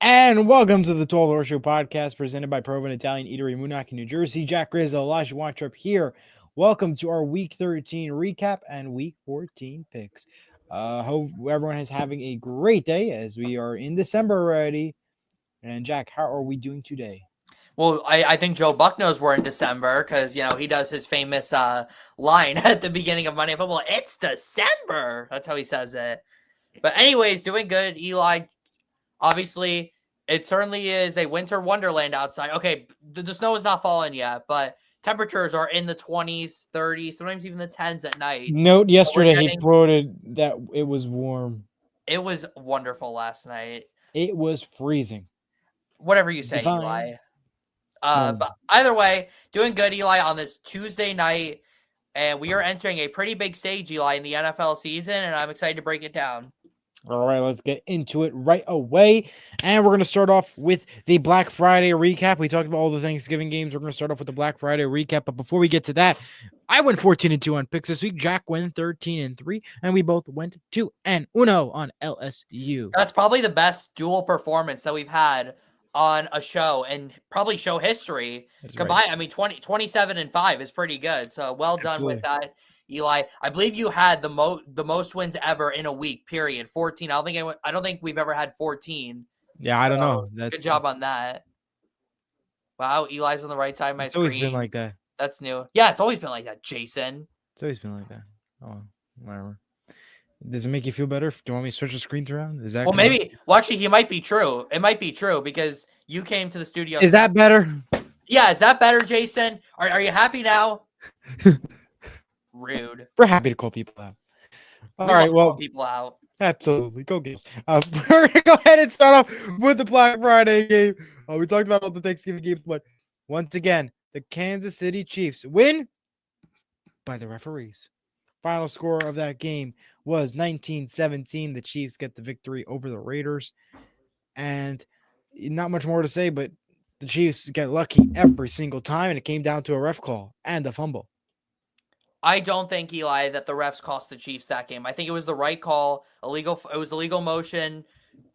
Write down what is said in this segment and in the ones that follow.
And welcome to the 12 Horseshoe podcast presented by Proven Italian Eatery, Moonachie, New Jersey. Jack Rizzo, Elijah Wantrup here. Welcome to our Week 13 recap and Week 14 picks. Hope everyone is having a great day as we are in December already. And Jack, how are we doing today? Well, I think Joe Buck knows we're in December because, he does his famous line at the beginning of Monday Night Football. It's December. That's how he says it. But anyways, doing good, Eli. Obviously, it certainly is a winter wonderland outside. Okay, the snow is not falling yet, but temperatures are in the 20s, 30s, sometimes even the 10s at night. Note yesterday he quoted that it was warm. It was wonderful last night. It was freezing. Whatever you say, Divine. Eli. But either way, doing good, Eli, on this Tuesday night. And we are entering a pretty big stage, Eli, in the NFL season, and I'm excited to break it down. All right, let's get into it right away. And we're going to start off with the Black Friday recap. We talked about all the Thanksgiving games. We're going to start off with the Black Friday recap. But before we get to that, I went 14-2 on picks this week. Jack went 13-3, and we both went 2-1 on LSU. That's probably the best dual performance that we've had on a show and probably show history combined. Right. I mean, 27-5 is pretty good. So well done with that, Eli. I believe you had the most wins ever in a week, period. 14. I don't think we've ever had 14. Yeah, I don't know. Good job on that. Wow, Eli's on the right side of my screen. It's always been like that. That's new. Yeah, it's always been like that, Jason. It's always been like that. Oh, whatever. Does it make you feel better? Do you want me to switch the screens around? Is that maybe? Well, actually, he might be true. It might be true because you came to the studio. Is that better? Yeah, is that better, Jason? Are you happy now? Rude. We're happy to call people out. All right, well, call people out. Absolutely, go Games. We're gonna go ahead and start off with the Black Friday game. We talked about all the Thanksgiving games, but once again, the Kansas City Chiefs win by the referees. Final score of that game was 19-17. The Chiefs get the victory over the Raiders. And not much more to say, but the Chiefs get lucky every single time, and it came down to a ref call and a fumble. I don't think, Eli, that the refs cost the Chiefs that game. I think it was the right call. It was a legal motion.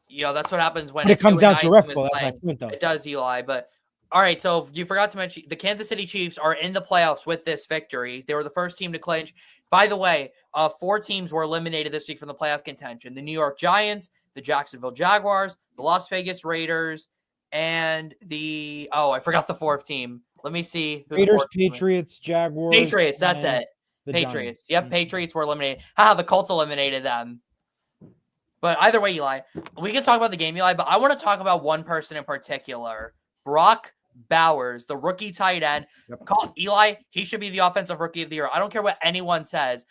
That's what happens when it comes down to a ref call. That's my point, though. It does, Eli, but all right, so you forgot to mention the Kansas City Chiefs are in the playoffs with this victory. They were the first team to clinch. By the way, 4 teams were eliminated this week from the playoff contention. The New York Giants, the Jacksonville Jaguars, the Las Vegas Raiders, and I forgot the 4th team. Let me see. Raiders, Patriots, Jaguars. Patriots, that's it. Patriots. Yep, Patriots were eliminated. The Colts eliminated them. But either way, Eli, we can talk about the game, Eli, but I want to talk about one person in particular. Brock Bowers, the rookie tight end. Yep. Eli, he should be the offensive rookie of the year. I don't care what anyone says.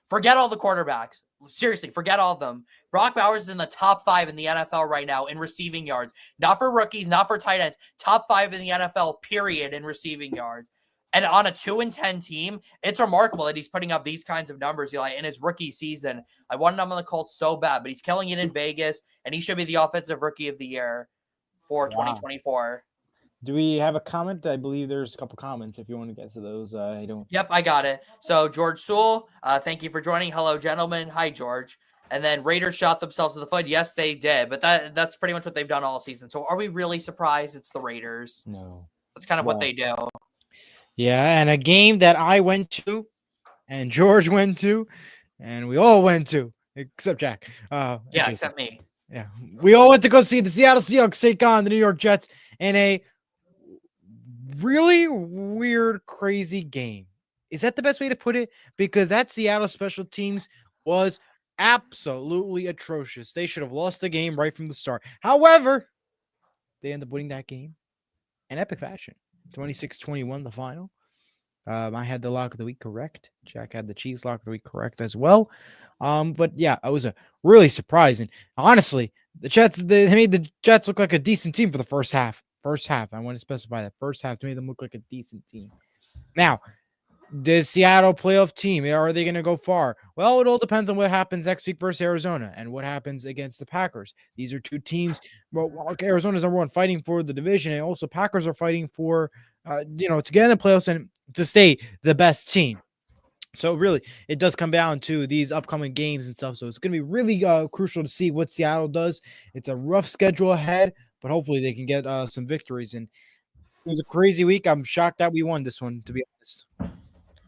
Forget all the quarterbacks. Seriously, forget all of them. Brock Bowers is in the top 5 in the NFL right now in receiving yards. Not for rookies, not for tight ends. Top 5 in the NFL, period, in receiving yards. And on a 2-10 team, it's remarkable that he's putting up these kinds of numbers, Eli, in his rookie season. I wanted him on the Colts so bad, but he's killing it in Vegas, and he should be the offensive rookie of the year for 2024. Do we have a comment? I believe there's a couple comments if you want to get to those. I don't. Yep, I got it. So George Sewell, thank you for joining. Hello, gentlemen. Hi, George. And then Raiders shot themselves in the foot. Yes, they did. But that's pretty much what they've done all season. So are we really surprised it's the Raiders? No. That's kind of what they do. Yeah, and a game that I went to, and George went to, and we all went to, except Jack. Except me. Yeah, we all went to go see the Seattle Seahawks take on the New York Jets in a really weird, crazy game. Is that the best way to put it? Because that Seattle special teams was absolutely atrocious. They should have lost the game right from the start. However, they end up winning that game in epic fashion. 26-21, the final. I had the lock of the week correct. Jack had the Chiefs lock of the week correct as well. But yeah, it was a really surprising. Honestly, the Jets, they made the Jets look like a decent team for the first half. I want to specify that. First half to make them look like a decent team. Now, the Seattle playoff team, are they going to go far? Well, it all depends on what happens next week versus Arizona and what happens against the Packers. These are 2 teams. Well, Arizona's number 1 fighting for the division, and also Packers are fighting for, to get in the playoffs and to stay the best team. So really, it does come down to these upcoming games and stuff. So it's going to be really crucial to see what Seattle does. It's a rough schedule ahead, but hopefully they can get some victories. And it was a crazy week. I'm shocked that we won this one, to be honest.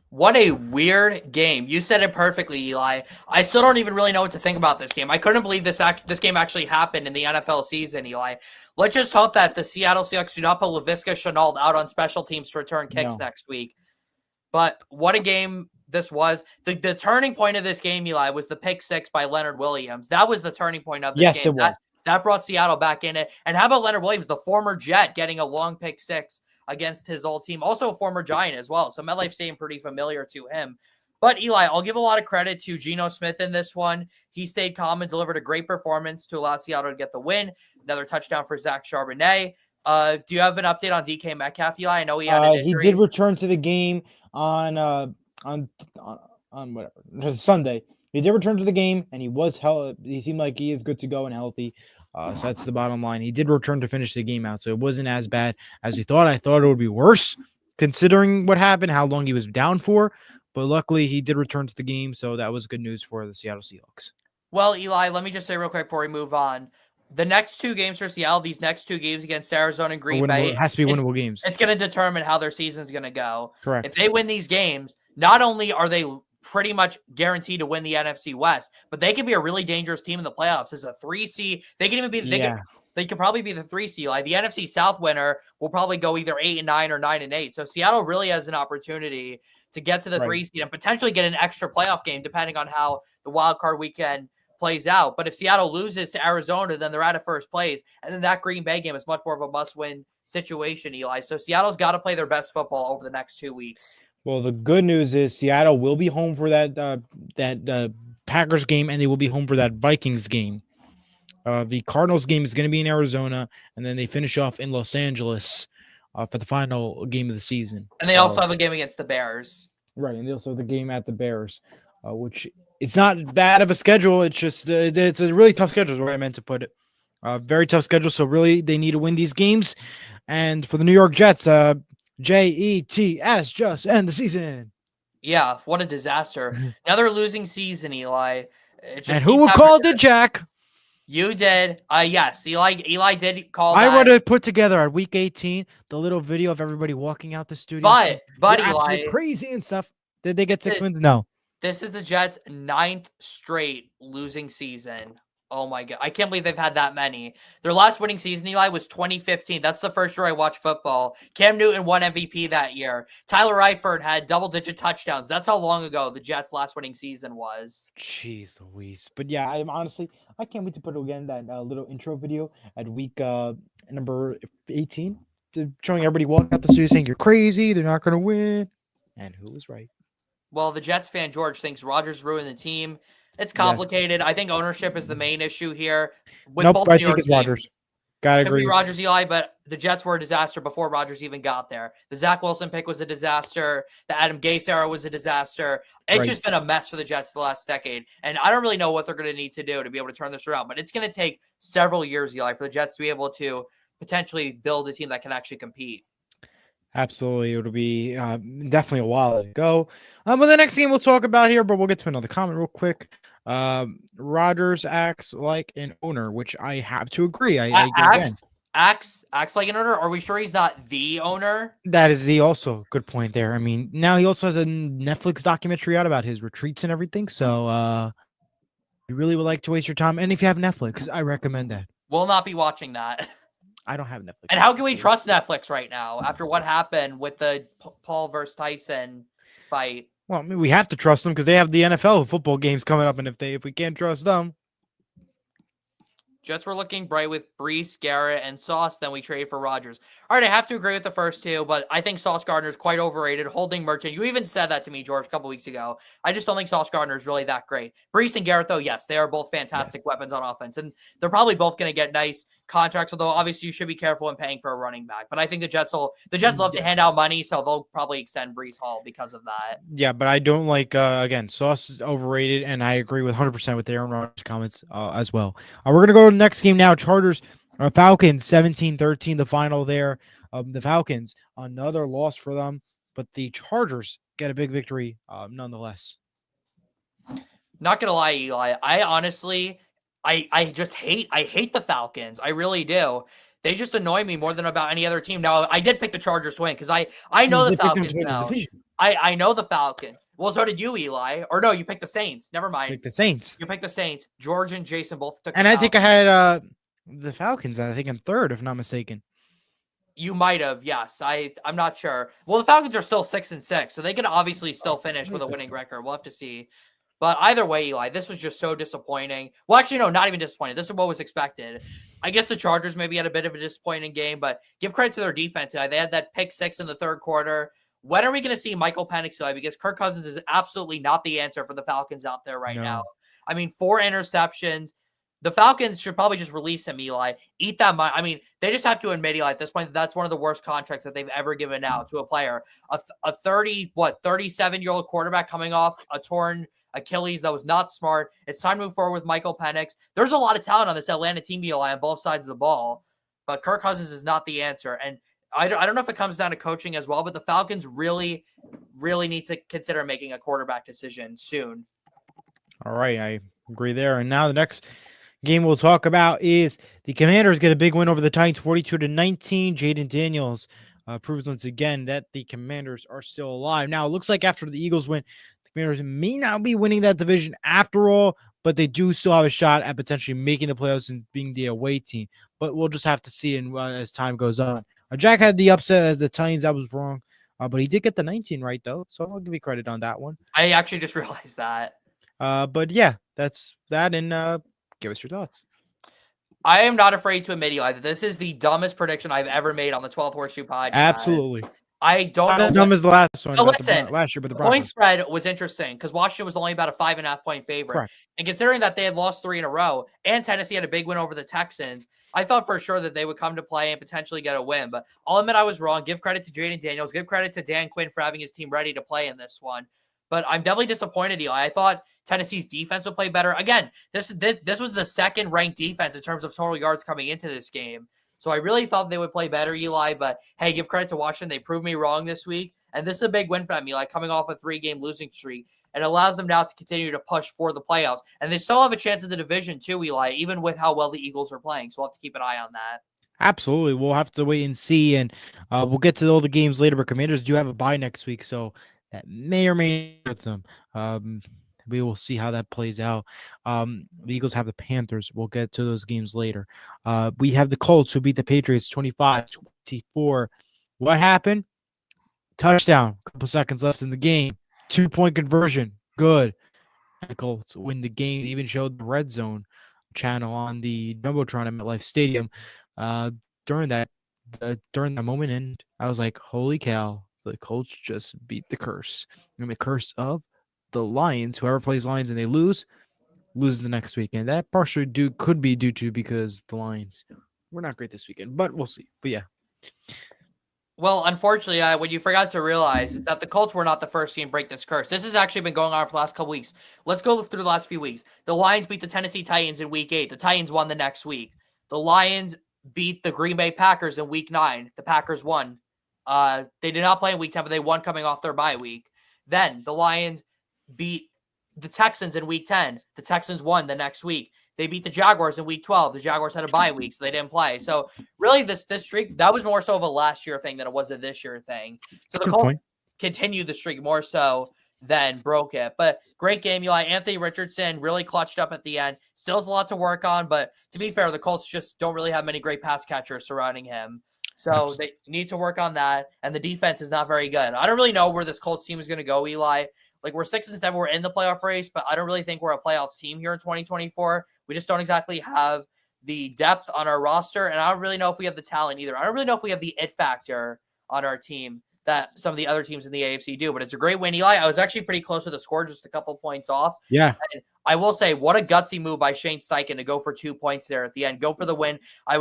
What a weird game. You said it perfectly, Eli. I still don't even really know what to think about this game. I couldn't believe this game actually happened in the NFL season, Eli. Let's just hope that the Seattle Seahawks do not put Laviska Shenault out on special teams to return kicks next week. But what a game this was. The turning point of this game, Eli, was the pick six by Leonard Williams. That was the turning point of this game. Yes, it was. That brought Seattle back in it. And how about Leonard Williams, the former Jet, getting a long pick six against his old team, also a former Giant as well. So MetLife Stadium pretty familiar to him. But Eli, I'll give a lot of credit to Geno Smith in this one. He stayed calm and delivered a great performance to allow Seattle to get the win. Another touchdown for Zach Charbonnet. Do you have an update on DK Metcalf, Eli? I know he had an injury. He did return to the game on whatever Sunday. He did return to the game, and he seemed like he is good to go and healthy. So that's the bottom line. He did return to finish the game out, so it wasn't as bad as we thought. I thought it would be worse, considering what happened, how long he was down for. But luckily, he did return to the game, so that was good news for the Seattle Seahawks. Well, Eli, let me just say real quick before we move on. The next two games for Seattle, these next two games against Arizona and Green Bay, it has to be winnable games. It's going to determine how their season's going to go. Correct. If they win these games, not only are they pretty much guaranteed to win the NFC West, but they could be a really dangerous team in the playoffs as a 3 seed. They can even be they could probably be the 3 seed. Like the NFC South winner will probably go either 8-9 or 9-8. So Seattle really has an opportunity to get to the 3 seed and potentially get an extra playoff game depending on how the wild card weekend plays out. But if Seattle loses to Arizona, then they're out of first place. And then that Green Bay game is much more of a must-win situation, Eli. So Seattle's got to play their best football over the next 2 weeks. Well, the good news is Seattle will be home for that Packers game, and they will be home for that Vikings game. The Cardinals game is going to be in Arizona, and then they finish off in Los Angeles for the final game of the season. And they also have a game against the Bears. Right, and they also have the game at the Bears, which it's not bad of a schedule. It's just it's a really tough schedule is where I meant to put it. Very tough schedule, so really they need to win these games. And for the New York Jets, Jets, just end the season. Yeah, what a disaster. Another losing season, Eli. And who called it, Jack? You did. Yes, Eli did call I would have put together at week 18 the little video of everybody walking out the studio. But Eli, crazy and stuff. Did they get 6 wins? No. This is the Jets' 9th straight losing season. Oh my God. I can't believe they've had that many. Their last winning season, Eli, was 2015. That's the first year I watched football. Cam Newton won MVP that year. Tyler Eifert had double-digit touchdowns. That's how long ago the Jets' last winning season was. Jeez Louise. But yeah, I can't wait to put again that little intro video at week number 18. Showing everybody walking out the studio saying you're crazy, they're not going to win. And who was right? Well, the Jets fan George thinks Rodgers ruined the team. It's complicated. Yes. I think ownership is the main issue here. With both I think it's Rodgers. Gotta agree. Could be Rodgers, Eli, but the Jets were a disaster before Rodgers even got there. The Zach Wilson pick was a disaster. The Adam Gase era was a disaster. It's just been a mess for the Jets the last decade. And I don't really know what they're going to need to do to be able to turn this around. But it's going to take several years, Eli, for the Jets to be able to potentially build a team that can actually compete. Absolutely. It'll be definitely a while to go. But the next game we'll talk about here, but we'll get to another comment real quick. Rodgers acts like an owner, which I have to agree. Acts like an owner? Are we sure he's not the owner? That is also good point there. I mean, now he also has a Netflix documentary out about his retreats and everything. So you really would like to waste your time. And if you have Netflix, I recommend that. We'll not be watching that. I don't have Netflix. And how can we trust Netflix right now after what happened with the Paul versus Tyson fight? Well, I mean, we have to trust them because they have the NFL football games coming up, and if we can't trust them, Jets were looking bright with Brees, Garrett, and Sauce. Then we traded for Rodgers. All right, I have to agree with the first two, but I think Sauce Gardner is quite overrated. Holding Merchant, you even said that to me, George, a couple weeks ago. I just don't think Sauce Gardner is really that great. Brees and Garrett, though, yes, they are both fantastic weapons on offense, and they're probably both going to get nice contracts. Although obviously you should be careful in paying for a running back. But I think the Jets love to hand out money, so they'll probably extend Brees Hall because of that. Yeah, but I don't like again. Sauce is overrated, and I agree with 100% with Aaron Rodgers' comments as well. We're gonna go to the next game now. Chargers, Falcons, 17-13, the final there. The Falcons, another loss for them, but the Chargers get a big victory nonetheless. Not gonna lie, Eli. I honestly, I just hate the Falcons. I really do. They just annoy me more than about any other team. Now, I did pick the Chargers to win because I know You the did pick them to Falcons win the now. division. I know the Falcons. Well, so did you, Eli. Or no, you picked the Saints. Never mind. Pick the Saints. You picked the Saints. George and Jason both took the And I think I Falcons. had the Falcons, I think in third, if not mistaken. You might have, yes. I'm not sure. Well, the Falcons are still 6-6, so they can obviously still finish with a winning record. We'll have to see. But either way, Eli, this was just so disappointing. Well, actually, no, not even disappointing. This is what was expected. I guess the Chargers maybe had a bit of a disappointing game, but give credit to their defense. They had that pick six in the third quarter. When are we going to see Michael Penix, Eli? Because Kirk Cousins is absolutely not the answer for the Falcons out there right now. I mean, 4 interceptions. The Falcons should probably just release him, Eli. Eat that money. I mean, they just have to admit, Eli, at this point, that's one of the worst contracts that they've ever given out to a player. A 37-year-old quarterback coming off a torn Achilles that was not smart. It's time to move forward with Michael Penix. There's a lot of talent on this Atlanta team, Eli, on both sides of the ball, but Kirk Cousins is not the answer. And I don't know if it comes down to coaching as well, but the Falcons really, really need to consider making a quarterback decision soon. All right, I agree there. And now the next game we'll talk about is the Commanders get a big win over the Titans, 42-19. Jaden Daniels proves once again that the Commanders are still alive. Now, it looks like after the Eagles win, the Commanders may not be winning that division after all, but they do still have a shot at potentially making the playoffs and being the away team. But we'll just have to see as time goes on. Jack had the upset as the Titans. That was wrong. But he did get the 19 right, though. So I'll give you credit on that one. I actually just realized that. But yeah, that's that. And give us your thoughts. I am not afraid to admit, Eli, that this is the dumbest prediction I've ever made on the 12th Horseshoe podcast. Absolutely. I don't Not know. as dumb as the last one. Listen, last year, but the point spread was interesting because Washington was only about a 5.5 point favorite. Correct. And considering that they had lost 3 in a row and Tennessee had a big win over the Texans, I thought for sure that they would come to play and potentially get a win. But I'll admit I was wrong. Give credit to Jaden Daniels. Give credit to Dan Quinn for having his team ready to play in this one. But I'm definitely disappointed, Eli. I thought Tennessee's defense would play better. Again, this was the second ranked defense in terms of total yards coming into this game. So I really thought they would play better, Eli. But hey, give credit to Washington. They proved me wrong this week. And this is a big win for them, Eli, coming off a 3-game losing streak. It allows them now to continue to push for the playoffs. And they still have a chance in the division too, Eli, even with how well the Eagles are playing. So we'll have to keep an eye on that. Absolutely. We'll have to wait and see. And we'll get to all the games later. But Commanders do have a bye next week. So that may or may not hurt them. We will see how that plays out. The Eagles have the Panthers. We'll get to those games later. We have the Colts who beat the Patriots 25-24. What happened? Touchdown. A couple seconds left in the game. 2-point conversion. Good. The Colts win the game. They even showed the Red Zone channel on the Jumbotron at MetLife Stadium during that moment. And I was like, holy cow. The Colts just beat the curse. And the curse of the Lions. Whoever plays Lions and they loses the next weekend. That partially could be due to because the Lions were not great this weekend, but we'll see. But yeah. Well, unfortunately, what you forgot to realize is that the Colts were not the first team to break this curse. This has actually been going on for the last couple weeks. Let's go through the last few weeks. The Lions beat the Tennessee Titans in week 8. The Titans won the next week. The Lions beat the Green Bay Packers in week 9. The Packers won. They did not play in week 10, but they won coming off their bye week. Then the Lions beat the Texans in week 10. The Texans won the next week. They beat the Jaguars in week 12. The Jaguars had a bye week, so they didn't play. So really, this streak, that was more so of a last year thing than it was a this year thing. So the Colts continued the streak more so than broke it. But great game, Eli. Anthony Richardson really clutched up at the end. Still has a lot to work on, but to be fair, the Colts just don't really have many great pass catchers surrounding him. So they need to work on that, and the defense is not very good. I don't really know where this Colts team is going to go, Eli. Like, we're 6-7, we're in the playoff race, but I don't really think we're a playoff team here in 2024. We just don't exactly have the depth on our roster, and I don't really know if we have the talent either. I don't really know if we have the it factor on our team that some of the other teams in the AFC do, but it's a great win, Eli. I was actually pretty close to the score, just a couple points off. Yeah. And I will say, what a gutsy move by Shane Steichen to go for 2 points there at the end. Go for the win. I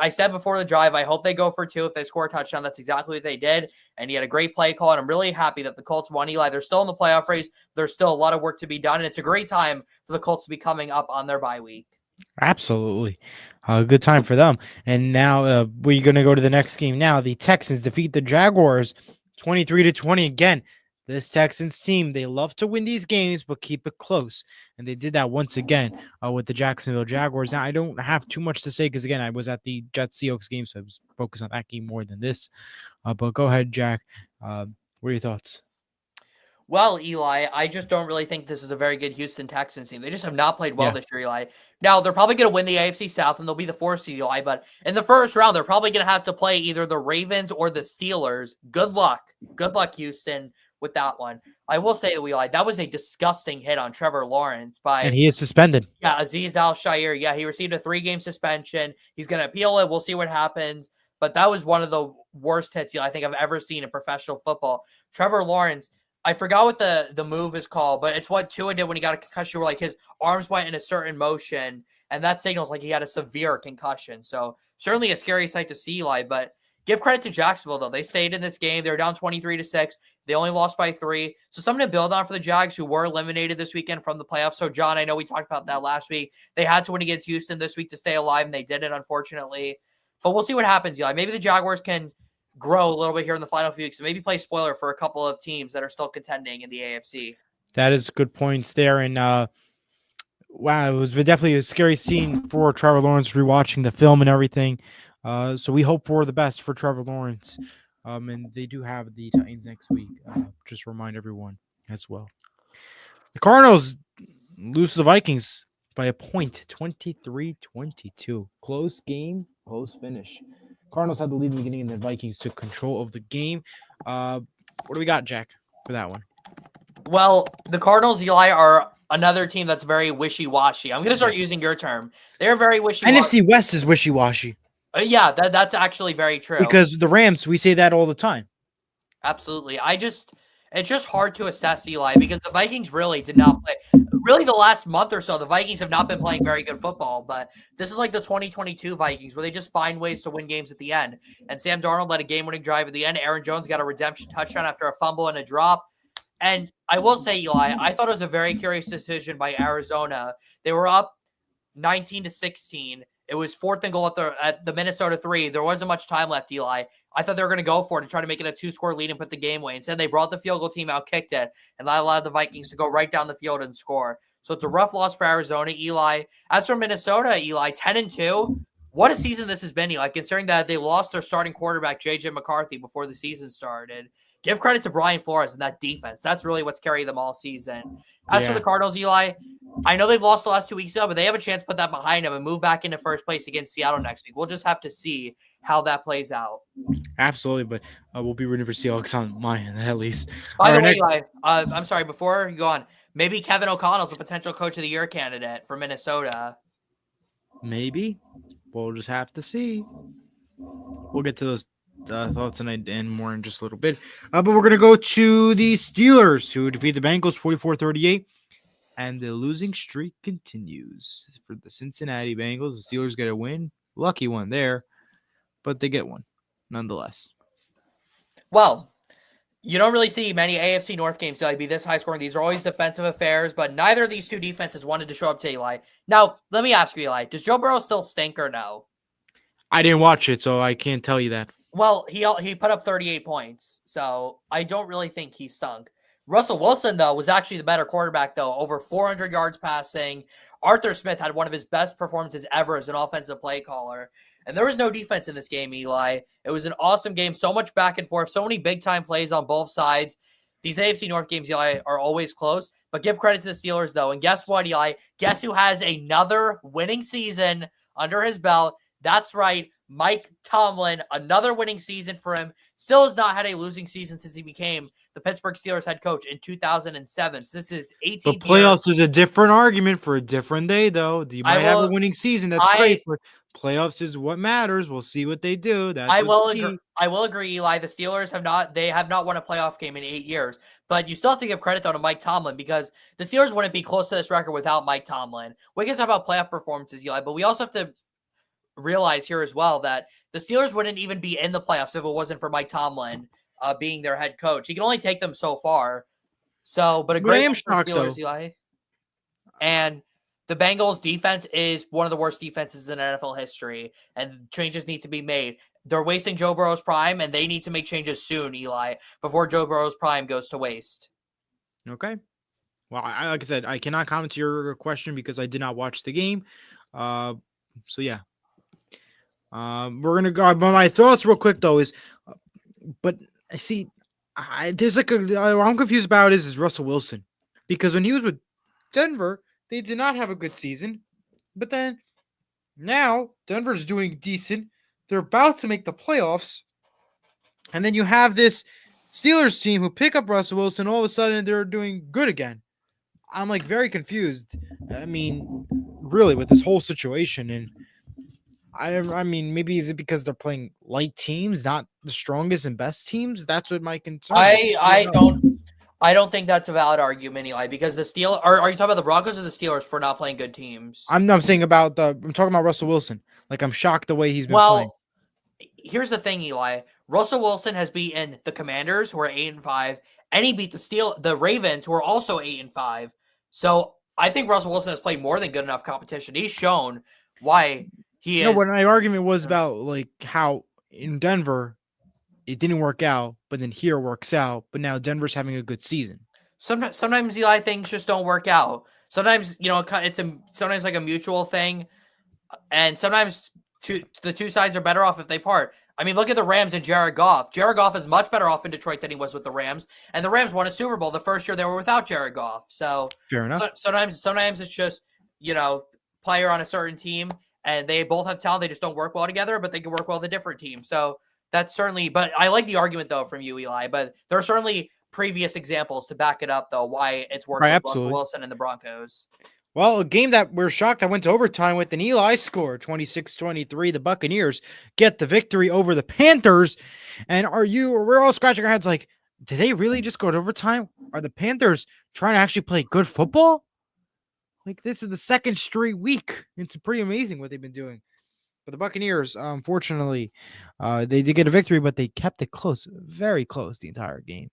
said before the drive, I hope they go for 2 if they score a touchdown. That's exactly what they did. And he had a great play call, and I'm really happy that the Colts won, Eli. They're still in the playoff race. There's still a lot of work to be done, and it's a great time for the Colts to be coming up on their bye week. Absolutely. A good time for them. And now we're going to go to the next game now. The Texans defeat the Jaguars 23-20 again. This Texans team, they love to win these games, but keep it close. And they did that once again with the Jacksonville Jaguars. Now, I don't have too much to say because, again, I was at the Jets Seahawks game, so I was focused on that game more than this. But go ahead, Jack. What are your thoughts? Well, Eli, I just don't really think this is a very good Houston Texans team. They just have not played well this year, Eli. Now, they're probably going to win the AFC South, and they'll be the 4th seed, Eli. But in the first round, they're probably going to have to play either the Ravens or the Steelers. Good luck. Good luck, Houston, with that one. I will say, Eli, that was a disgusting hit on Trevor Lawrence And he is suspended. Yeah, Azeez Al-Shaair. Yeah, he received a 3-game suspension. He's going to appeal it. We'll see what happens. But that was one of the worst hits I think I've ever seen in professional football. Trevor Lawrence, I forgot what the move is called, but it's what Tua did when he got a concussion, where like his arms went in a certain motion, and that signals like he had a severe concussion. So certainly a scary sight to see, Eli. But give credit to Jacksonville, though. They stayed in this game. They were down 23-6. They only lost by 3. So something to build on for the Jags, who were eliminated this weekend from the playoffs. So, John, I know we talked about that last week. They had to win against Houston this week to stay alive, and they didn't, unfortunately. But we'll see what happens, Eli. Maybe the Jaguars can grow a little bit here in the final few weeks and maybe play spoiler for a couple of teams that are still contending in the AFC. That is good points there. And wow, it was definitely a scary scene for Trevor Lawrence rewatching the film and everything. So we hope for the best for Trevor Lawrence. And they do have the Titans next week. Just remind everyone as well. The Cardinals lose to the Vikings by a point, 23-22. Close game, close finish. Cardinals had the lead in the beginning, and the Vikings took control of the game. What do we got, Jack, for that one? Well, the Cardinals, Eli, are another team that's very wishy-washy. I'm going to start using your term. They're very wishy-washy. NFC West is wishy-washy. Yeah, that's actually very true. Because the Rams, we say that all the time. Absolutely. It's just hard to assess, Eli, because the Vikings really did not play. Really, the last month or so, the Vikings have not been playing very good football. But this is like the 2022 Vikings, where they just find ways to win games at the end. And Sam Darnold led a game-winning drive at the end. Aaron Jones got a redemption touchdown after a fumble and a drop. And I will say, Eli, I thought it was a very curious decision by Arizona. They were up 19-16. It was 4th and goal at the Minnesota 3. There wasn't much time left, Eli. I thought they were going to go for it and try to make it a 2-score lead and put the game away. Instead, they brought the field goal team out, kicked it, and that allowed the Vikings to go right down the field and score. So it's a rough loss for Arizona, Eli. As for Minnesota, Eli, 10-2. What a season this has been, Eli, considering that they lost their starting quarterback, J.J. McCarthy, before the season started. Give credit to Brian Flores and that defense. That's really what's carried them all season. As for the Cardinals, Eli, I know they've lost the last 2 weeks now, but they have a chance to put that behind them and move back into first place against Seattle next week. We'll just have to see how that plays out. Absolutely, but we'll be rooting for Seahawks on my end, at least. By the way, Eli, I'm sorry, before you go on, maybe Kevin O'Connell's a potential coach of the year candidate for Minnesota. Maybe. We'll just have to see. We'll get to those thoughts and more in just a little bit. But we're going to go to the Steelers to defeat the Bengals 44-38. And the losing streak continues for the Cincinnati Bengals. The Steelers get a win. Lucky one there, but they get one nonetheless. Well, you don't really see many AFC North games be this high scoring. These are always defensive affairs, but neither of these two defenses wanted to show up to Eli. Now, let me ask you, Eli, does Joe Burrow still stink or no? I didn't watch it, so I can't tell you that. Well, he put up 38 points, so I don't really think he stunk. Russell Wilson, though, was actually the better quarterback, though. Over 400 yards passing. Arthur Smith had one of his best performances ever as an offensive play caller. And there was no defense in this game, Eli. It was an awesome game. So much back and forth. So many big-time plays on both sides. These AFC North games, Eli, are always close. But give credit to the Steelers, though. And guess what, Eli? Guess who has another winning season under his belt? That's right. Mike Tomlin, another winning season for him. Still has not had a losing season since he became the Pittsburgh Steelers head coach in 2007. So this is 18. The playoffs is a different argument for a different day, though. You might have a winning season. That's great. But playoffs is what matters. We'll see what they do. I will agree, Eli. The Steelers have not won a playoff game in 8 years. But you still have to give credit, though, to Mike Tomlin, because the Steelers wouldn't be close to this record without Mike Tomlin. We can talk about playoff performances, Eli, but we also have to realize here as well that the Steelers wouldn't even be in the playoffs if it wasn't for Mike Tomlin being their head coach. He can only take them so far. So, but a great win for Steelers, Eli. And the Bengals defense is one of the worst defenses in NFL history, and changes need to be made. They're wasting Joe Burrow's prime, and they need to make changes soon, Eli, before Joe Burrow's prime goes to waste. Okay. Well, like I said, I cannot comment to your question because I did not watch the game. So yeah. We're gonna go. But my thoughts, real quick, though, is, but I see, there's like what I'm confused about is Russell Wilson, because when he was with Denver, they did not have a good season, but then now Denver's doing decent. They're about to make the playoffs, and then you have this Steelers team who pick up Russell Wilson. All of a sudden, they're doing good again. I'm like very confused. I mean, really, with this whole situation, and I mean, maybe is it because they're playing light teams, not the strongest and best teams? That's what my concern is. I don't think that's a valid argument, Eli, because the Steelers are you talking about the Broncos or the Steelers for not playing good teams? I'm talking about Russell Wilson. Like, I'm shocked the way he's been playing. Here's the thing, Eli. Russell Wilson has beaten the Commanders, who are 8-5, and he beat the Ravens, who are also 8-5. So I think Russell Wilson has played more than good enough competition. He's shown why he is. No, what my argument was about, like, how in Denver it didn't work out, but then here works out. But now Denver's having a good season. Sometimes Eli, things just don't work out. Sometimes it's sometimes like a mutual thing, and sometimes the two sides are better off if they part. I mean, look at the Rams and Jared Goff. Jared Goff is much better off in Detroit than he was with the Rams, and the Rams won a Super Bowl the first year they were without Jared Goff. So fair enough. Sometimes it's just player on a certain team, and they both have talent. They just don't work well together, but they can work well with a different team. So that's certainly. But I like the argument though from you, Eli. But there are certainly previous examples to back it up, though, why it's worked with Russell Wilson and the Broncos. Well, a game that we're shocked I went to overtime with, an Eli score, 26-23. The Buccaneers get the victory over the Panthers. And we're all scratching our heads like, did they really just go to overtime? Are the Panthers trying to actually play good football? Like, this is the second straight week. It's pretty amazing what they've been doing. But the Buccaneers, unfortunately, they did get a victory, but they kept it close, very close the entire game.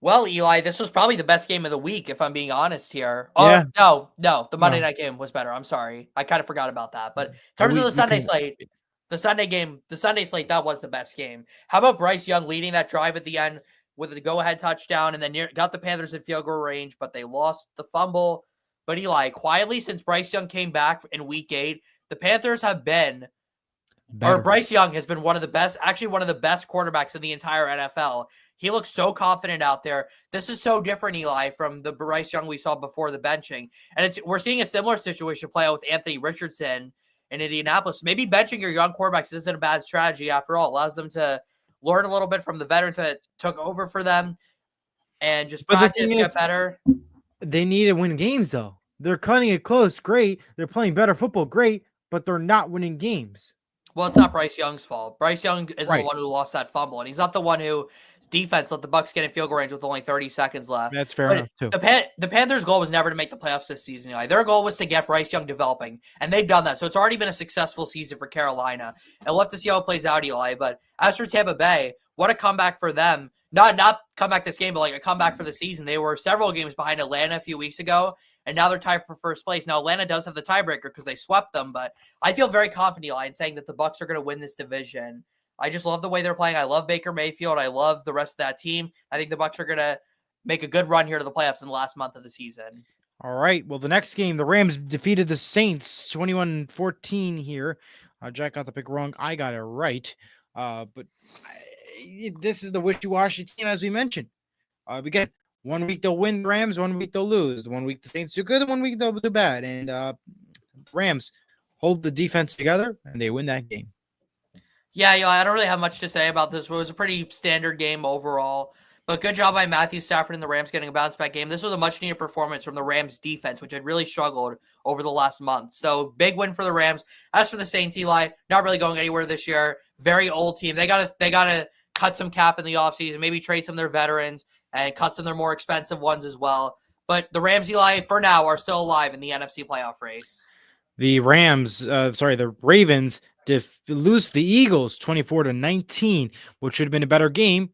Well, Eli, this was probably the best game of the week, if I'm being honest here. Yeah. No, the Monday night game was better. I'm sorry. I kind of forgot about that. But in terms of the Sunday slate, the Sunday slate, that was the best game. How about Bryce Young leading that drive at the end with a go-ahead touchdown, and then got the Panthers in field goal range, but they lost the fumble. But Eli, quietly, since Bryce Young came back in week 8, the Panthers have been better. Or Bryce Young has been one of the best quarterbacks in the entire NFL. He looks so confident out there. This is so different, Eli, from the Bryce Young we saw before the benching. And we're seeing a similar situation play out with Anthony Richardson in Indianapolis. Maybe benching your young quarterbacks isn't a bad strategy after all. It allows them to learn a little bit from the veteran that took over for them and just practice, get better. They need to win games, though. They're cutting it close, great. They're playing better football, great, but they're not winning games. Well, it's not Bryce Young's fault. Bryce Young isn't the one who lost that fumble, and he's not the one who defense let the Bucs get in field goal range with only 30 seconds left. That's fair enough, too. The Panthers' goal was never to make the playoffs this season, Eli. Their goal was to get Bryce Young developing, and they've done that. So it's already been a successful season for Carolina. And we'll have to see how it plays out, Eli. But as for Tampa Bay, what a comeback for them. Not comeback this game, but like a comeback for the season. They were several games behind Atlanta a few weeks ago, and now they're tied for first place. Now, Atlanta does have the tiebreaker because they swept them, but I feel very confident, Eli, in saying that the Bucs are going to win this division. I just love the way they're playing. I love Baker Mayfield. I love the rest of that team. I think the Bucs are going to make a good run here to the playoffs in the last month of the season. All right. Well, the next game, the Rams defeated the Saints 21-14 here. Jack got the pick wrong. I got it right. But this is the wishy-washy team, as we mentioned. We get 1 week they'll win the Rams, 1 week they'll lose. 1 week the Saints do good, 1 week they'll do bad. And Rams hold the defense together, and they win that game. Yeah, I don't really have much to say about this. It was a pretty standard game overall. But good job by Matthew Stafford and the Rams getting a bounce-back game. This was a much-needed performance from the Rams' defense, which had really struggled over the last month. So, big win for the Rams. As for the Saints, Eli, not really going anywhere this year. Very old team. They gotta cut some cap in the offseason, maybe trade some of their veterans, and cut some of their more expensive ones as well. But the Rams, Eli, for now, are still alive in the NFC playoff race. The Ravens lose the Eagles 24-19, which should have been a better game.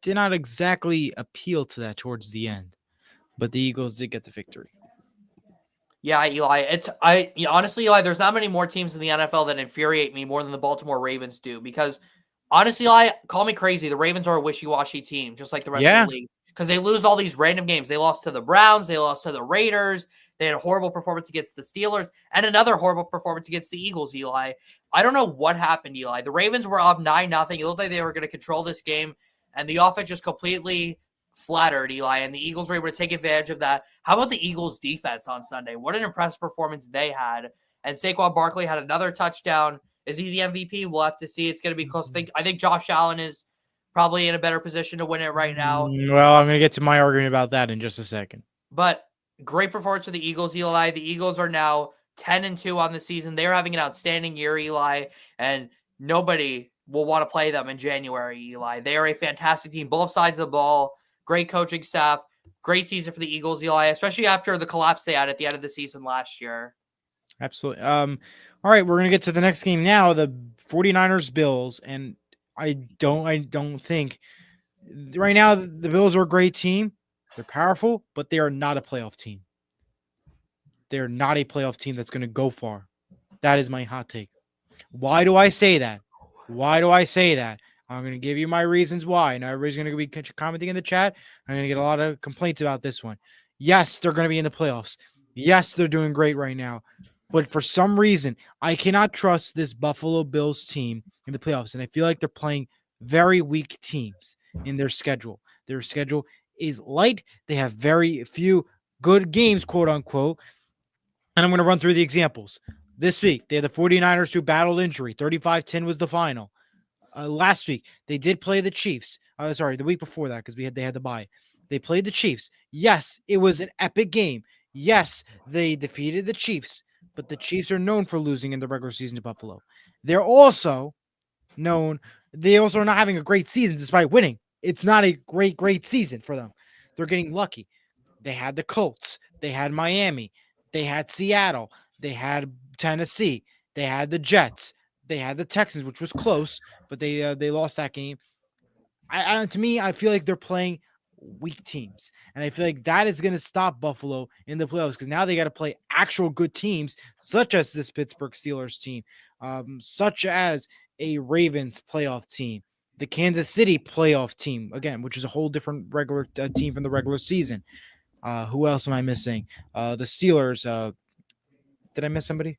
Did not exactly appeal to that towards the end, but the Eagles did get the victory. Yeah, Eli. Honestly, Eli, there's not many more teams in the NFL that infuriate me more than the Baltimore Ravens do. Because honestly, Eli, call me crazy. The Ravens are a wishy-washy team, just like the rest of the Yeah, league. Because they lose all these random games. They lost to the Browns. They lost to the Raiders. They had a horrible performance against the Steelers and another horrible performance against the Eagles, Eli. I don't know what happened, Eli. The Ravens were up 9-0. It looked like they were going to control this game, and the offense just completely flattered, Eli, and the Eagles were able to take advantage of that. How about the Eagles defense on Sunday? What an impressive performance they had. And Saquon Barkley had another touchdown. Is he the MVP? We'll have to see. It's going to be close. I think Josh Allen is probably in a better position to win it right now. Well, I'm going to get to my argument about that in just a second. But great performance for the Eagles, Eli. The Eagles are now 10-2 on the season. They're having an outstanding year, Eli, and nobody will want to play them in January, Eli. They are a fantastic team, both sides of the ball. Great coaching staff. Great season for the Eagles, Eli, especially after the collapse they had at the end of the season last year. Absolutely. All right, we're going to get to the next game now, the 49ers Bills, and I don't think right now the Bills are a great team. They're powerful, but they are not a playoff team. They're not a playoff team that's going to go far. That is my hot take. Why do I say that? Why do I say that? I'm going to give you my reasons why. Now, everybody's going to be commenting in the chat. I'm going to get a lot of complaints about this one. Yes, they're going to be in the playoffs. Yes, they're doing great right now. But for some reason, I cannot trust this Buffalo Bills team in the playoffs. And I feel like they're playing very weak teams in their schedule. Their schedule is light. They have very few good games, quote unquote. And I'm going to run through the examples. This week, they had the 49ers who battled injury. 35-10 was the final. Last week, they did play the Chiefs. The week before that, because they had the bye. They played the Chiefs. Yes, it was an epic game. Yes, they defeated the Chiefs, but the Chiefs are known for losing in the regular season to Buffalo. They're also known, they also are not having a great season despite winning. It's not a great season for them. They're getting lucky. They had the Colts. They had Miami. They had Seattle. They had Tennessee. They had the Jets. They had the Texans, which was close, but they lost that game. To me, I feel like they're playing weak teams, and I feel like that is going to stop Buffalo in the playoffs because now they got to play actual good teams, such as this Pittsburgh Steelers team, such as a Ravens playoff team, the Kansas City playoff team again, which is a whole different regular team from the regular season. Who else am I missing? The Steelers. Did I miss somebody?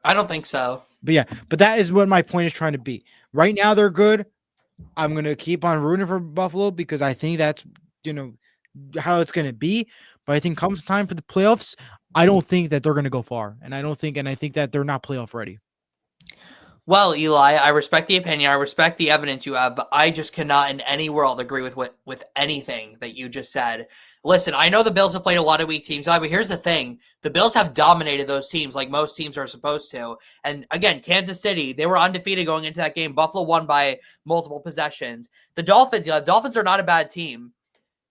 I don't think so. But that is what my point is trying to be. Right now, they're good. I'm going to keep on rooting for Buffalo because I think that's, how it's going to be. But I think comes time for the playoffs, I don't think that they're going to go far. And I think that they're not playoff ready. Well, Eli, I respect the opinion. I respect the evidence you have, but I just cannot in any world agree with anything that you just said. Listen, I know the Bills have played a lot of weak teams, but here's the thing. The Bills have dominated those teams like most teams are supposed to. And again, Kansas City, they were undefeated going into that game. Buffalo won by multiple possessions. The Dolphins are not a bad team.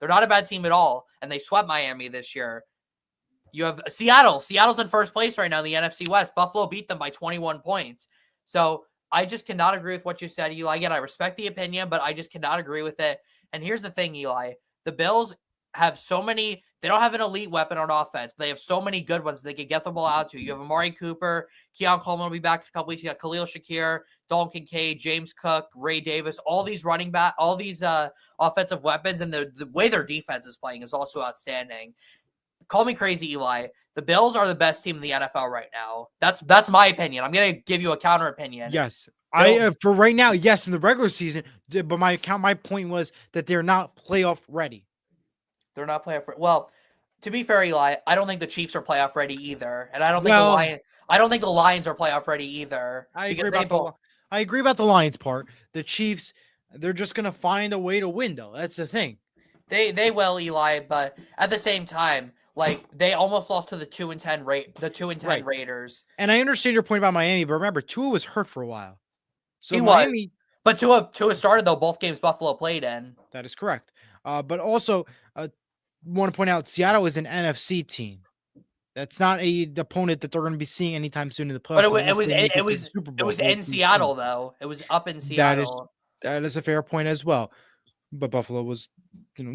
They're not a bad team at all, and they swept Miami this year. You have Seattle. Seattle's in first place right now in the NFC West. Buffalo beat them by 21 points. So I just cannot agree with what you said, Eli. Again, I respect the opinion, but I just cannot agree with it. And here's the thing, Eli. The Bills have they don't have an elite weapon on offense, but they have so many good ones they can get the ball out to. You have Amari Cooper, Keon Coleman will be back in a couple weeks. You got Khalil Shakir, Dalton Kincaid, James Cook, Ray Davis, all these offensive weapons, and the way their defense is playing is also outstanding. Call me crazy, Eli. The Bills are the best team in the NFL right now. That's my opinion. I'm gonna give you a counter opinion. Yes, for right now, yes, in the regular season. But my point was that they're not playoff ready. They're not playoff ready. Well, to be fair, Eli, I don't think the Chiefs are playoff ready either, and I don't think the Lions are playoff ready either. I agree about the Lions part. The Chiefs, they're just gonna find a way to win, though. That's the thing. They will, Eli, but at the same time, like they almost lost to the 2-10 Raiders. And I understand your point about Miami, but remember, Tua was hurt for a while. So Miami, but Tua started though both games Buffalo played in. That is correct. But also, want to point out Seattle is an NFC team. That's not a opponent that they're going to be seeing anytime soon in the playoffs. But it was in Seattle though. It was up in Seattle. That is a fair point as well. But Buffalo was,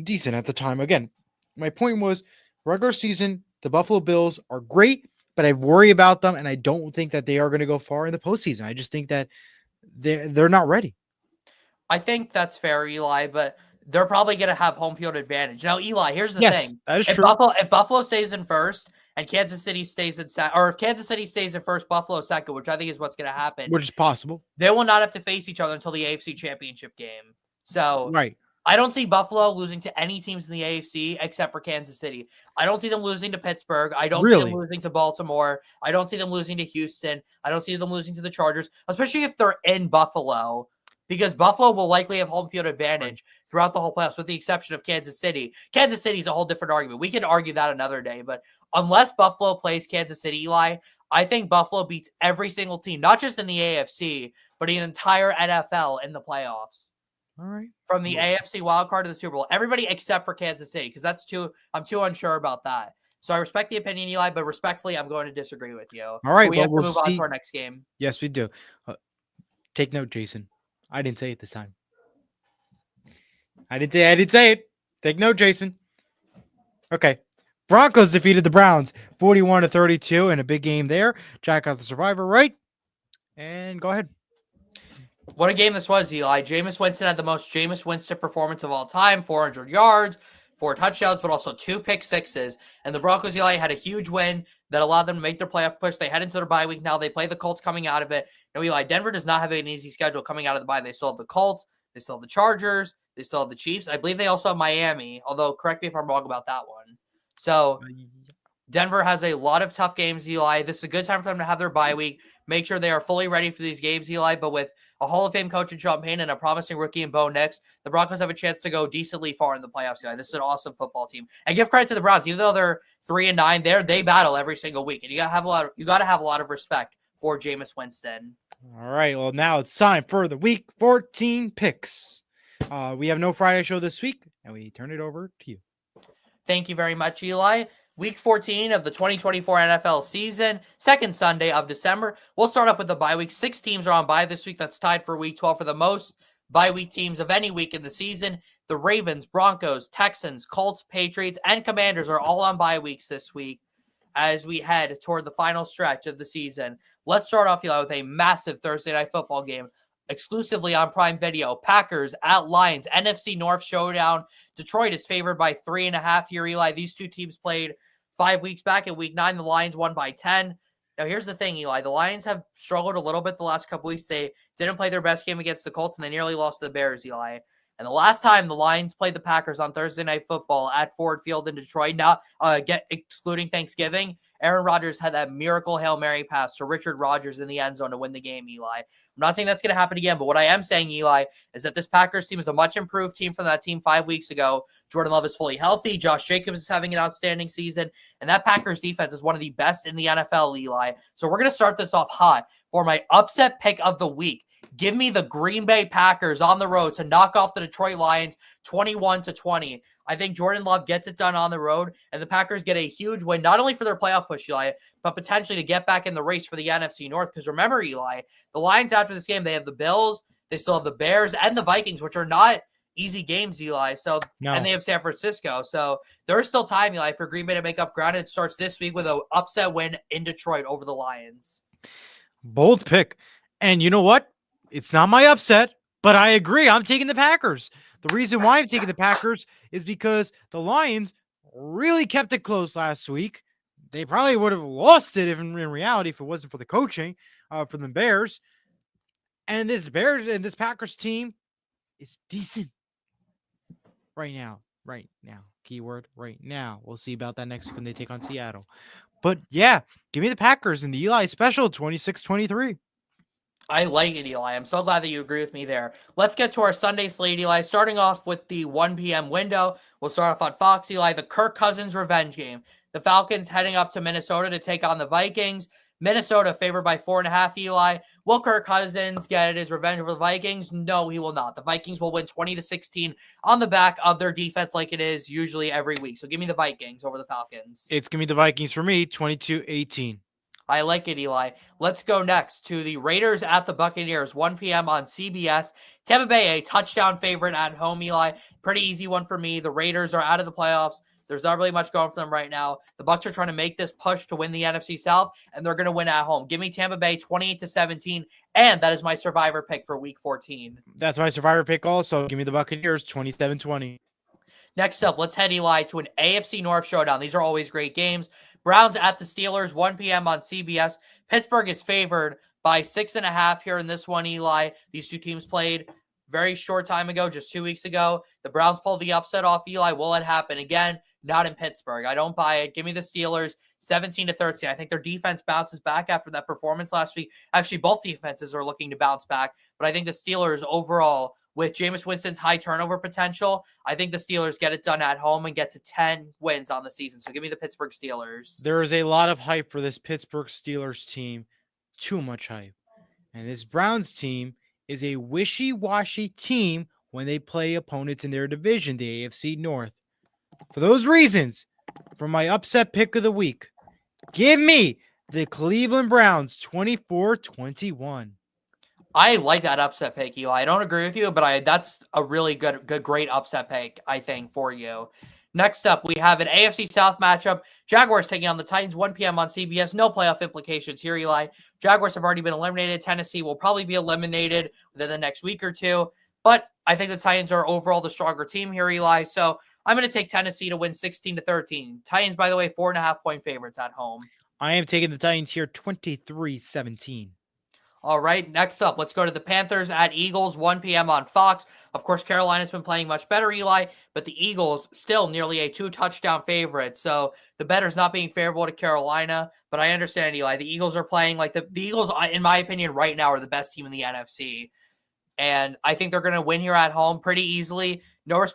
decent at the time. Again, my point was regular season The Buffalo Bills are great, but I worry about them, and I don't think that they are going to go far in the postseason. I just think that they're not ready. I think that's fair, Eli, but they're probably going to have home field advantage. Now, Eli, here's the Yes, thing. that is If true. Buffalo stays in first and Kansas City stays in second, or if Kansas City stays in first, Buffalo second, which I think is what's going to happen, Which is possible. they will not have to face each other until the AFC Championship game. So Right. I don't see Buffalo losing to any teams in the AFC except for Kansas City. I don't see them losing to Pittsburgh. I don't see them Really? losing to Baltimore. I don't see them losing to Houston. I don't see them losing to the Chargers, especially if they're in Buffalo, because Buffalo will likely have home field advantage throughout the whole playoffs, with the exception of Kansas City. Kansas City is a whole different argument. We can argue that another day, but unless Buffalo plays Kansas City, Eli, I think Buffalo beats every single team, not just in the AFC, but in the entire NFL in the playoffs. All right. From the AFC wildcard to the Super Bowl. Everybody except for Kansas City, because I'm too unsure about that. So I respect the opinion, Eli, but respectfully, I'm going to disagree with you. All right. We Well, have we'll to move on see. to our next game. Yes, we do. Take note, Jason. I didn't say it this time. I didn't say it. Take note, Jason. Okay. Broncos defeated the Browns 41-32 in a big game there. Jack got the survivor right. And go ahead. What a game this was, Eli. Jameis Winston had the most Jameis Winston performance of all time, 400 yards, 4 touchdowns, but also 2 pick sixes. And the Broncos, Eli, had a huge win that allowed them to make their playoff push. They head into their bye week now. They play the Colts coming out of it. Now, Eli, Denver does not have an easy schedule coming out of the bye. They still have the Colts. They still have the Chargers. They still have the Chiefs. I believe they also have Miami, although correct me if I'm wrong about that one. So Denver has a lot of tough games, Eli. This is a good time for them to have their bye week. Make sure they are fully ready for these games, Eli. But with a Hall of Fame coach in Sean Payton and a promising rookie in Bo Nix, the Broncos have a chance to go decently far in the playoffs, Eli. This is an awesome football team. And give credit to the Browns, even though they're 3-9, they battle every single week, and you gotta have a lot of respect for Jameis Winston. All right. Well, now it's time for the Week 14 picks. We have no Friday show this week, and we turn it over to you. Thank you very much, Eli. Week 14 of the 2024 NFL season, second Sunday of December. We'll start off with the bye week. 6 teams are on bye this week. That's tied for week 12 for the most bye week teams of any week in the season. The Ravens, Broncos, Texans, Colts, Patriots, and Commanders are all on bye weeks this week as we head toward the final stretch of the season. Let's start off, Eli, with a massive Thursday night football game exclusively on Prime Video. Packers at Lions, NFC North showdown. Detroit is favored by 3.5 here, Eli. These two teams played 5 weeks back in week 9. The Lions won by 10. Now, here's the thing, Eli. The Lions have struggled a little bit the last couple weeks. They didn't play their best game against the Colts, and they nearly lost to the Bears, Eli. And the last time the Lions played the Packers on Thursday Night Football at Ford Field in Detroit, excluding Thanksgiving, Aaron Rodgers had that miracle Hail Mary pass to Richard Rodgers in the end zone to win the game, Eli. I'm not saying that's going to happen again, but what I am saying, Eli, is that this Packers team is a much improved team from that team 5 weeks ago. Jordan Love is fully healthy. Josh Jacobs is having an outstanding season. And that Packers defense is one of the best in the NFL, Eli. So we're going to start this off hot for my upset pick of the week. Give me the Green Bay Packers on the road to knock off the Detroit Lions 21-20. I think Jordan Love gets it done on the road, and the Packers get a huge win, not only for their playoff push, Eli, but potentially to get back in the race for the NFC North. Because remember, Eli, the Lions after this game, they have the Bills, they still have the Bears, and the Vikings, which are not easy games, Eli. So, no. And they have San Francisco. So there's still time, Eli, for Green Bay to make up ground. It starts this week with an upset win in Detroit over the Lions. Bold pick. And you know what? It's not my upset, but I agree. I'm taking the Packers. The reason why I'm taking the Packers is because the Lions really kept it close last week. They probably would have lost it if in reality if it wasn't for the coaching from the Bears. And this Packers team is decent right now. Right now. Keyword right now. We'll see about that next week when they take on Seattle. But yeah, give me the Packers in the Eli special 26-23. I like it, Eli. I'm so glad that you agree with me there. Let's get to our Sunday slate, Eli. Starting off with the 1 p.m. window. We'll start off on Fox, Eli. The Kirk Cousins revenge game. The Falcons heading up to Minnesota to take on the Vikings. Minnesota favored by 4.5, Eli. Will Kirk Cousins get his revenge over the Vikings? No, he will not. The Vikings will win 20-16 on the back of their defense like it is usually every week. So give me the Vikings over the Falcons. It's going to be the Vikings for me, 22-18. I like it, Eli. Let's go next to the Raiders at the Buccaneers, 1 p.m. on CBS. Tampa Bay, a touchdown favorite at home, Eli. Pretty easy one for me. The Raiders are out of the playoffs. There's not really much going for them right now. The Bucs are trying to make this push to win the NFC South, and they're going to win at home. Give me Tampa Bay 28-17, and that is my survivor pick for Week 14. That's my survivor pick also. Give me the Buccaneers 27-20. Next up, let's head, Eli, to an AFC North showdown. These are always great games. Browns at the Steelers, 1 p.m. on CBS. Pittsburgh is favored by 6.5 here in this one, Eli. These two teams played very short time ago, just 2 weeks ago. The Browns pulled the upset off, Eli. Will it happen again? Not in Pittsburgh. I don't buy it. Give me the Steelers 17-13. I think their defense bounces back after that performance last week. Actually, both defenses are looking to bounce back, but I think the Steelers overall, with Jameis Winston's high turnover potential, I think the Steelers get it done at home and get to 10 wins on the season. So give me the Pittsburgh Steelers. There is a lot of hype for this Pittsburgh Steelers team. Too much hype. And this Browns team is a wishy-washy team when they play opponents in their division, the AFC North. For those reasons, for my upset pick of the week, give me the Cleveland Browns 24-21. I like that upset pick, Eli. I don't agree with you, but that's a really great upset pick, I think, for you. Next up, we have an AFC South matchup. Jaguars taking on the Titans, 1 p.m. on CBS. No playoff implications here, Eli. Jaguars have already been eliminated. Tennessee will probably be eliminated within the next week or two. But I think the Titans are overall the stronger team here, Eli. So I'm going to take Tennessee to win 16-13. Titans, by the way, 4.5-point favorites at home. I am taking the Titans here 23-17. All right, next up, let's go to the Panthers at Eagles, 1 p.m. on Fox. Of course, Carolina's been playing much better, Eli, but the Eagles still nearly a 2-touchdown favorite. So the better's not being favorable to Carolina, but I understand, Eli. The Eagles are playing like the Eagles, in my opinion, right now are the best team in the NFC. And I think they're going to win here at home pretty easily. No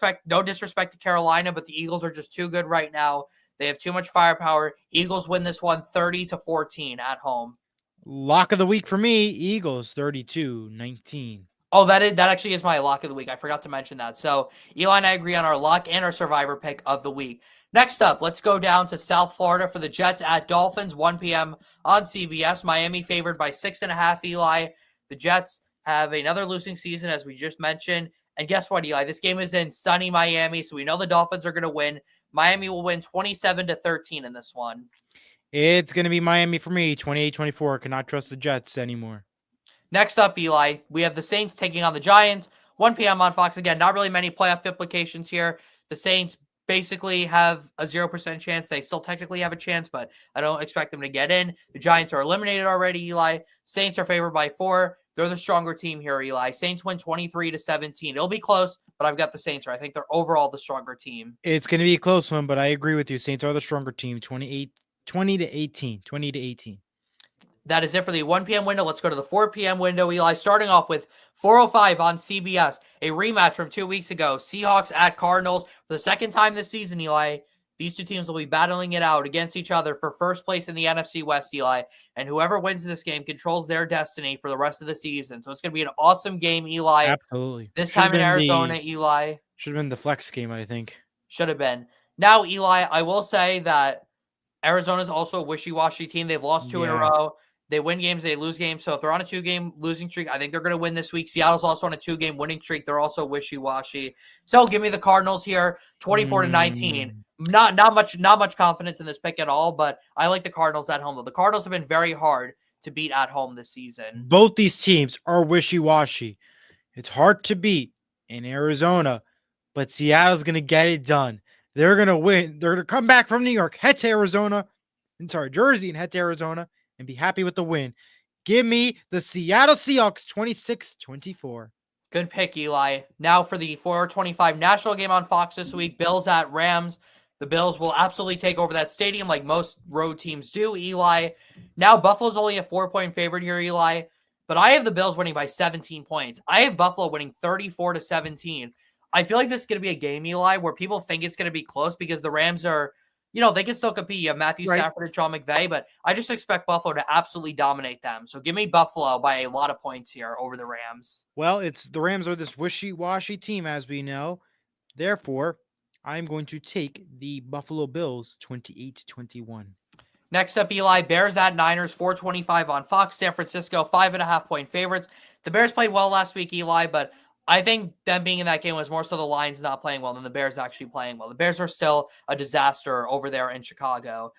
disrespect to Carolina, but the Eagles are just too good right now. They have too much firepower. Eagles win this one 30-14 at home. Lock of the week for me, Eagles 32-19. Oh, that actually is my lock of the week. I forgot to mention that. So Eli and I agree on our lock and our survivor pick of the week. Next up, let's go down to South Florida for the Jets at Dolphins, 1 p.m. on CBS. Miami favored by 6.5, Eli. The Jets have another losing season, as we just mentioned. And guess what, Eli? This game is in sunny Miami, so we know the Dolphins are going to win. Miami will win 27-13 in this one. It's going to be Miami for me, 28-24. Cannot trust the Jets anymore. Next up, Eli, we have the Saints taking on the Giants, 1 p.m. on Fox. Again, not really many playoff implications here. The Saints basically have a 0% chance. They still technically have a chance, but I don't expect them to get in. The Giants are eliminated already, Eli. Saints are favored by 4. They're the stronger team here, Eli. Saints win 23-17. It'll be close, but I've got the Saints here. I think they're overall the stronger team. It's going to be a close one, but I agree with you. Saints are the stronger team, 20-18. That is it for the 1 p.m. window. Let's go to the 4 p.m. window, Eli. Starting off with 4:05 on CBS, a rematch from 2 weeks ago. Seahawks at Cardinals. For the second time this season, Eli, these two teams will be battling it out against each other for first place in the NFC West, Eli. And whoever wins this game controls their destiny for the rest of the season. So it's going to be an awesome game, Eli. Absolutely. This time in Arizona, Eli. Should have been the flex game, I think. Should have been. Now, Eli, I will say that Arizona's also a wishy-washy team. They've lost 2 in a row. They win games, they lose games. So if they're on a 2-game losing streak, I think they're going to win this week. Seattle's also on a 2-game winning streak. They're also wishy-washy. So give me the Cardinals here, 24-19. Not much confidence in this pick at all, but I like the Cardinals at home, though. The Cardinals have been very hard to beat at home this season. Both these teams are wishy-washy. It's hard to beat in Arizona, but Seattle's going to get it done. They're going to win. They're going to come back from New York, Jersey, and head to Arizona and be happy with the win. Give me the Seattle Seahawks 26-24. Good pick, Eli. Now for the 4:25 national game on Fox this week, Bills at Rams. The Bills will absolutely take over that stadium like most road teams do, Eli. Now Buffalo's only a 4-point favorite here, Eli, but I have the Bills winning by 17 points. I have Buffalo winning 34-17. I feel like this is going to be a game, Eli, where people think it's going to be close because the Rams are, they can still compete. You have Matthew Stafford and Sean McVay, but I just expect Buffalo to absolutely dominate them. So give me Buffalo by a lot of points here over the Rams. Well, the Rams are this wishy-washy team, as we know. Therefore, I'm going to take the Buffalo Bills 28-21. Next up, Eli, Bears at Niners, 4:25 on Fox. San Francisco, 5.5-point favorites. The Bears played well last week, Eli, but I think them being in that game was more so the Lions not playing well than the Bears actually playing well. The Bears are still a disaster over there in Chicago.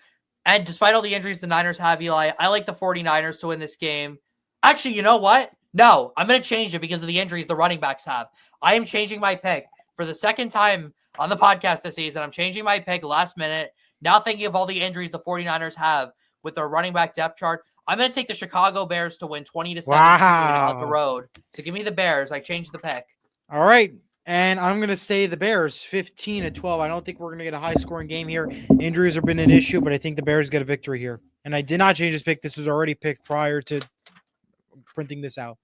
And despite all the injuries the Niners have, Eli, I like the 49ers to win this game. Actually, you know what? No, I'm going to change it because of the injuries the running backs have. I am changing my pick for the second time on the podcast this season. I'm changing my pick last minute. Now thinking of all the injuries the 49ers have with their running back depth chart, I'm going to take the Chicago Bears to win 20-17 on the road. So give me the Bears. I changed the pick. All right. And I'm going to say the Bears 15-12. I don't think we're going to get a high scoring game here. Injuries have been an issue, but I think the Bears get a victory here. And I did not change this pick. This was already picked prior to printing this out.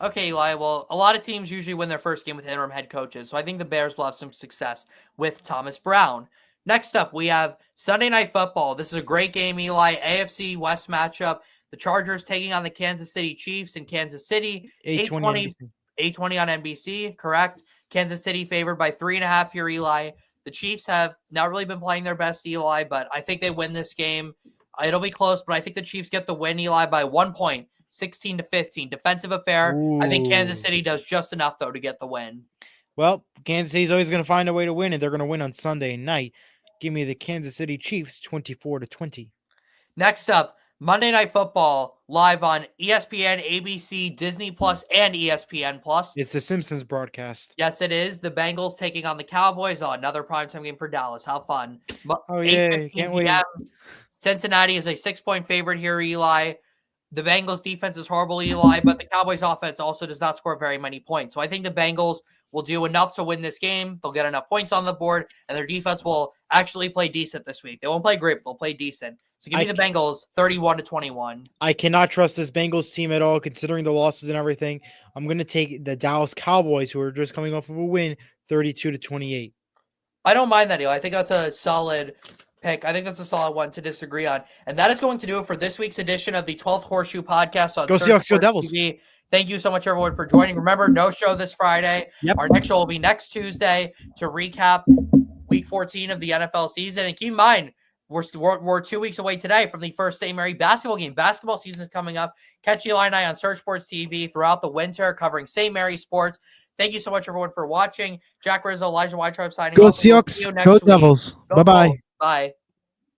Okay, Eli. Well, a lot of teams usually win their first game with interim head coaches. So I think the Bears will have some success with Thomas Brown. Next up, we have Sunday Night Football. This is a great game, Eli. AFC West matchup. The Chargers taking on the Kansas City Chiefs in Kansas City. 8:20 on NBC, correct? Kansas City favored by 3.5 here, Eli. The Chiefs have not really been playing their best, Eli, but I think they win this game. It'll be close, but I think the Chiefs get the win, Eli, by 1 point, 16-15. Defensive affair. Ooh. I think Kansas City does just enough, though, to get the win. Well, Kansas City's always going to find a way to win, and they're going to win on Sunday night. Give me the Kansas City Chiefs 24-20. Next up, Monday Night Football live on ESPN, ABC, Disney Plus, and ESPN Plus. It's the Simpsons broadcast. Yes, it is. The Bengals taking on the Cowboys. Oh, another primetime game for Dallas. How fun. Oh, yeah. Can't wait. Cincinnati is a 6-point favorite here, Eli. The Bengals defense is horrible, Eli, but the Cowboys offense also does not score very many points. So I think the Bengals will do enough to win this game. They'll get enough points on the board, and their defense will actually play decent this week. They won't play great, but they'll play decent. So give me the Bengals 31-21. I cannot trust this Bengals team at all, considering the losses and everything. I'm going to take the Dallas Cowboys, who are just coming off of a win, 32-28. I don't mind that, Eli. I think that's a solid pick. I think that's a solid one to disagree on. And that is going to do it for this week's edition of the 12th Horseshoe Podcast on Go Seahawks, go Devils. TV. Thank you so much, everyone, for joining. Remember, no show this Friday. Yep. Our next show will be next Tuesday to recap Week 14 of the NFL season. And keep in mind, we're 2 weeks away today from the first St. Mary basketball game. Basketball season is coming up. Catch Eli and I on Search Sports TV throughout the winter, covering St. Mary sports. Thank you so much, everyone, for watching. Jack Rizzo, Elijah Weitraub signing off. Go Seahawks, go Devils. Bye-bye. Bye.